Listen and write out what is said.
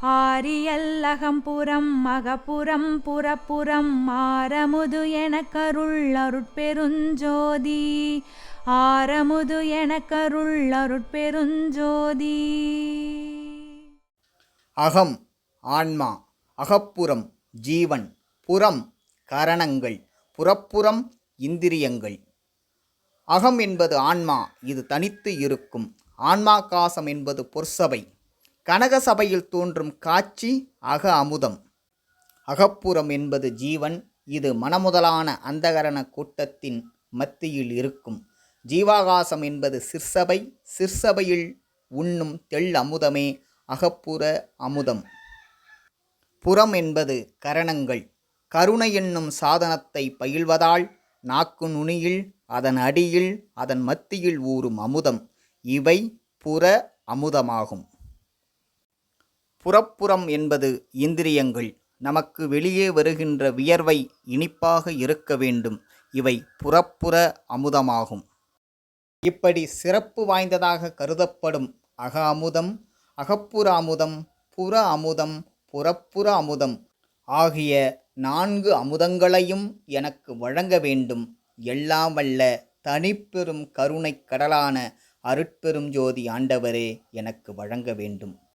ஆரியல் அகம்புறம் அகப்புறம் புறப்புறம் ஆரமுது எனக்கருள் அருட்பெருஞ்சோதி. ஆரமுது எனக்கருள் அருட்பெருஞ்சோதி. அகம் ஆன்மா, அகப்புறம் ஜீவன், புறம் கரணங்கள், புறப்புறம் இந்திரியங்கள். அகம் என்பது ஆன்மா, இது தனித்து இருக்கும். ஆன்மாகாசம் என்பது பொற்சபை. கனக சபையில் தோன்றும் காட்சி அக அமுதம். அகப்புறம் என்பது ஜீவன், இது மனமுதலான அந்தகரண கூட்டத்தின் மத்தியில் இருக்கும். ஜீவாகாசம் என்பது சிற்சபை, சிற்சபையில் உண்ணும் தெள் அமுதமே அகப்புற அமுதம். புறம் என்பது கரணங்கள். கருணை என்னும் சாதனத்தை பயில்வதால் நாக்கு நுனியில், அதன் அடியில், அதன் மத்தியில் ஊறும் அமுதம். இவை புற அமுதமாகும். புறப்புறம் என்பது இந்திரியங்கள். நமக்கு வெளியே வருகின்ற வியர்வை இனிப்பாக இருக்க வேண்டும். இவை புறப்புற அமுதமாகும். இப்படி சிறப்பு வாய்ந்ததாக கருதப்படும் அக அமுதம், அகப்புற அமுதம், புற அமுதம், புறப்புற அமுதம் ஆகிய 4 அமுதங்களையும் எனக்கு வழங்க வேண்டும். எல்லாம் வல்ல தனிப்பெரும் கருணை கடலான அருட்பெரும் ஜோதி ஆண்டவரே எனக்கு வழங்க வேண்டும்.